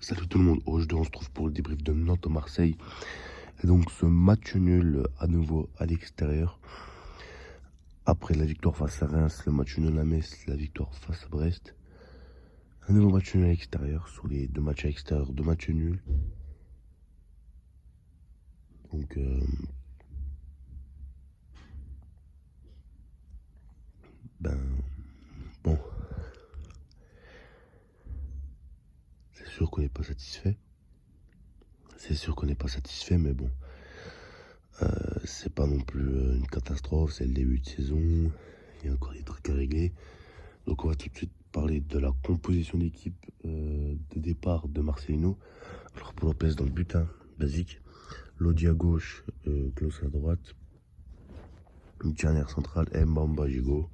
Salut tout le monde, aujourd'hui on se trouve pour le débrief de Nantes-Marseille. Et donc ce match nul à nouveau à l'extérieur. Après la victoire face à Reims, le match nul à Metz, la victoire face à Brest. Un nouveau match nul à l'extérieur, sur les deux matchs à l'extérieur, deux matchs nuls. Donc bon, c'est sûr qu'on n'est pas satisfait. C'est sûr qu'on n'est pas satisfait, mais bon, c'est pas non plus une catastrophe, c'est le début de saison, il y a encore des trucs à régler. Donc on va tout de suite parler de la composition d'équipe de départ de Marcelino. Alors pour Lopez dans le but, hein, basique. Lodi à gauche, Klose à droite. Une charnière centrale, Mbamba Gigo.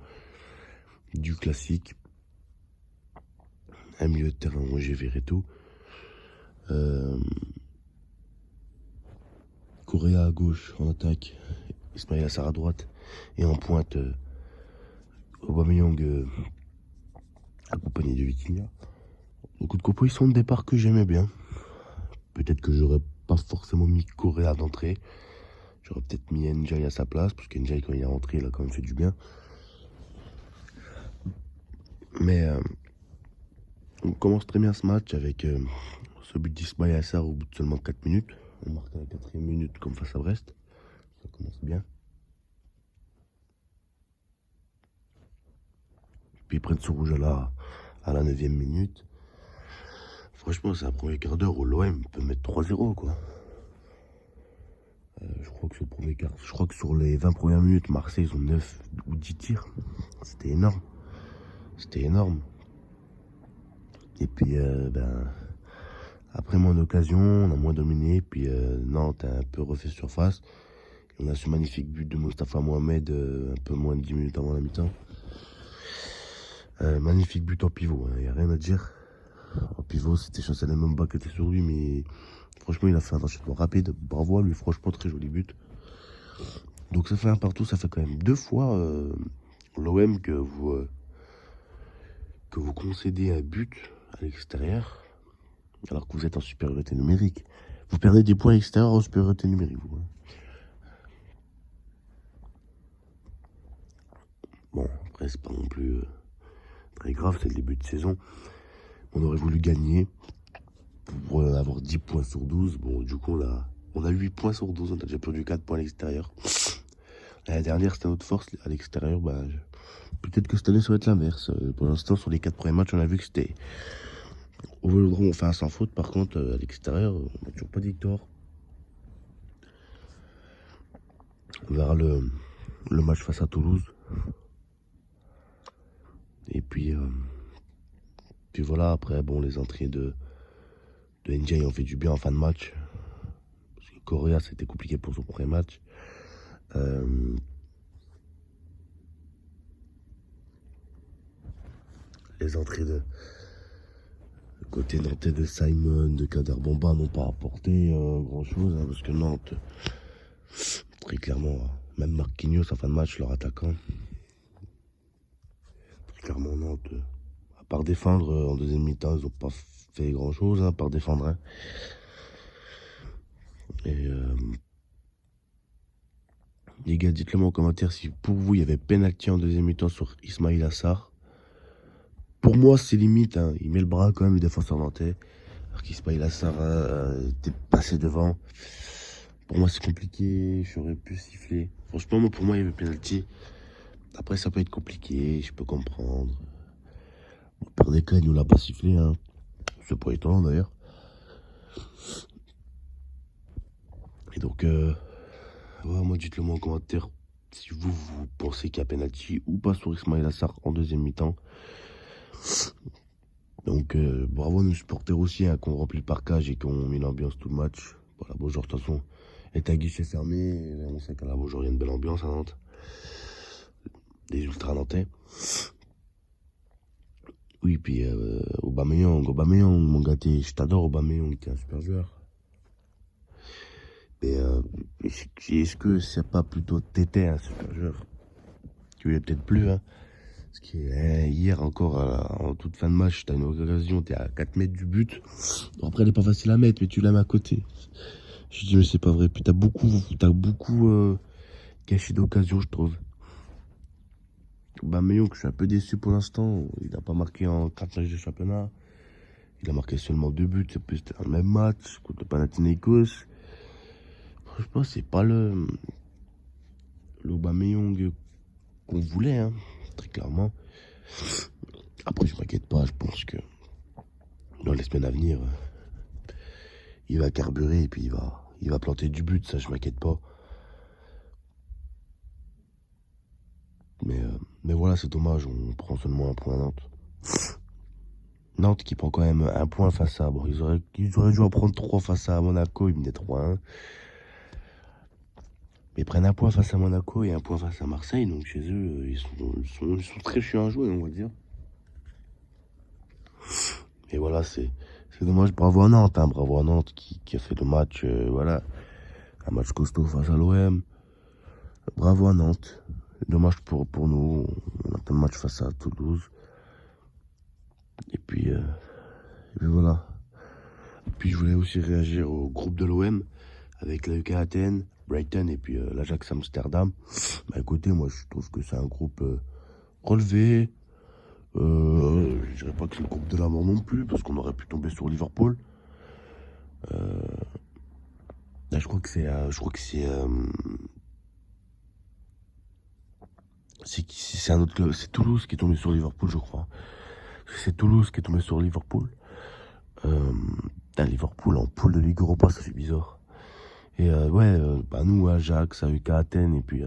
Du classique. Un milieu de terrain, Roger Verreto. Correa à gauche en attaque. Ismail Assar à droite. Et en pointe, Aubameyang accompagné de Vitinha. Beaucoup de compositions de départ que j'aimais bien. Peut-être que j'aurais pas forcément mis Correa d'entrée. J'aurais peut-être mis Ndiaye à sa place, parce qu'Ndiaye, quand il est rentré, il a quand même fait du bien. Mais on commence très bien ce match avec ce but d'Ismail Assar au bout de seulement 4 minutes. On marque à la 4e minute comme face à Brest. Ça commence bien. Puis ils prennent ce rouge à la 9e minute. Franchement, c'est un premier quart d'heure où l'OM peut mettre 3-0, quoi. Je crois que sur les 20 premières minutes, Marseille, ils ont 9 ou 10 tirs. C'était énorme. C'était énorme. Et puis, après moins d'occasions, on a moins dominé. Puis Nantes a un peu refait surface. Et on a ce magnifique but de Mostafa Mohamed un peu moins de 10 minutes avant la mi-temps. Magnifique but en pivot, il n'y a rien à dire. En pivot, c'était Chancel Mbemba qui était sur lui, mais franchement, il a fait un enchaînement rapide. Bravo à lui, franchement, très joli but. Donc ça fait un partout, ça fait quand même 2 fois l'OM que vous concédez un but à l'extérieur, alors que vous êtes en supériorité numérique. Vous perdez des points à l'extérieur en supériorité numérique, vous. Bon, après, c'est pas non plus très grave, c'est le début de saison. On aurait voulu gagner pour avoir 10 points sur 12. Bon, du coup, on a 8 points sur 12, on a déjà perdu 4 points à l'extérieur. L'année dernière, c'était notre force à l'extérieur. Peut-être que cette année, ça va être l'inverse. Pour l'instant, sur les 4 premiers matchs, on a vu que c'était... Au Vélodrome, on fait un sans faute. Par contre, à l'extérieur, on n'a toujours pas de victoire. On verra le match face à Toulouse. Et puis voilà, après, bon, les entrées de Ndiaye ont fait du bien en fin de match. Parce que Correa, c'était compliqué pour son premier match. Les entrées de côté nantais de Simon, de Kader Bomba n'ont pas apporté grand-chose. Parce que Nantes, très clairement, même Marquinhos en fin de match, leur attaquant. Très clairement, Nantes, à part défendre en deuxième mi-temps, ils n'ont pas fait grand-chose, à part défendre. Hein. Et les gars, dites-le moi en commentaire si pour vous il y avait penalty en deuxième mi-temps sur Ismail Assar. Pour moi, c'est limite. Hein. Il met le bras quand même, le défenseur nantais. Alors qu'Ismail Assar était passé devant. Pour moi, c'est compliqué. J'aurais pu siffler. Franchement, pour moi, il y avait penalty. Après, ça peut être compliqué. Je peux comprendre. Au pire des cas, il nous l'a pas sifflé. Hein. C'est pas étonnant d'ailleurs. Et donc, moi, dites-le moi en commentaire si vous pensez qu'il y a penalty ou pas sur Ismail Assar en deuxième mi-temps. Donc, bravo à nos supporters aussi, hein, qui ont rempli le parcage et qui ont mis l'ambiance tout le match. Bon, la Beaujoire, de toute façon, est à guichet fermé. Et on sait qu'à la Beaujoire, il y a une belle ambiance à Nantes. Des ultra nantais. Oui, puis Aubameyang, mon gars, je t'adore, Aubameyang, t'es un super joueur. Mais est-ce que c'est pas plutôt Tété, un super joueur? Tu l'es peut-être plus, hein. Hier encore, en toute fin de match, t'as une occasion, t'es à 4 mètres du but. Bon, après, elle est pas facile à mettre, mais tu la mets à côté. Je dis, mais c'est pas vrai. Puis t'as beaucoup gâché d'occasions, je trouve. Aubameyang, je suis un peu déçu pour l'instant. Il n'a pas marqué en 4 matchs de championnat. Il a marqué seulement 2 buts. C'était un même match contre le Panathinaikos. Franchement, c'est pas l'Aubameyang qu'on voulait, hein, très clairement. Après, je m'inquiète pas. Je pense que dans les semaines à venir, il va carburer et puis il va planter du but. Ça, je m'inquiète pas. Mais voilà, c'est dommage. On prend seulement un point à Nantes. Nantes qui prend quand même un point face à... Bon, ils auraient dû en prendre 3 face à Monaco. Ils menaient 3-1. Mais ils prennent un point face à Monaco et un point face à Marseille. Donc chez eux, ils sont très chiants à jouer, on va dire. Et voilà, c'est dommage. Bravo à Nantes, hein, bravo à Nantes qui a fait le match, voilà, un match costaud face à l'OM. Bravo à Nantes. Dommage pour nous, on a fait le match face à Toulouse. Et puis voilà. Et puis je voulais aussi réagir au groupe de l'OM avec l'AEK Athènes, Brighton et puis l'Ajax Amsterdam. Bah écoutez, moi je trouve que c'est un groupe relevé. Je dirais pas que c'est le groupe de la mort non plus, parce qu'on aurait pu tomber sur Liverpool. Là, je crois que c'est un autre club. C'est Toulouse qui est tombé sur Liverpool, je crois. C'est Toulouse qui est tombé sur Liverpool. Liverpool en poule de Ligue Europa, ça fait bizarre. Et nous, Ajax, AEK Athènes et puis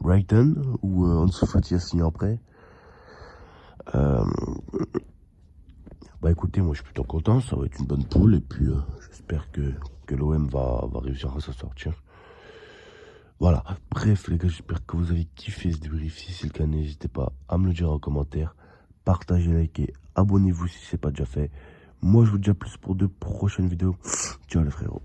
Brighton, où Ansu Fati a signé après. Bah écoutez, moi je suis plutôt content, ça va être une bonne poule et puis j'espère que l'OM va réussir à s'en sortir. Voilà, bref les gars, j'espère que vous avez kiffé ce débrief. Si c'est le cas, n'hésitez pas à me le dire en commentaire. Partagez, likez, abonnez-vous si ce n'est pas déjà fait. Moi je vous dis à plus pour de prochaines vidéos. Ciao les frérots.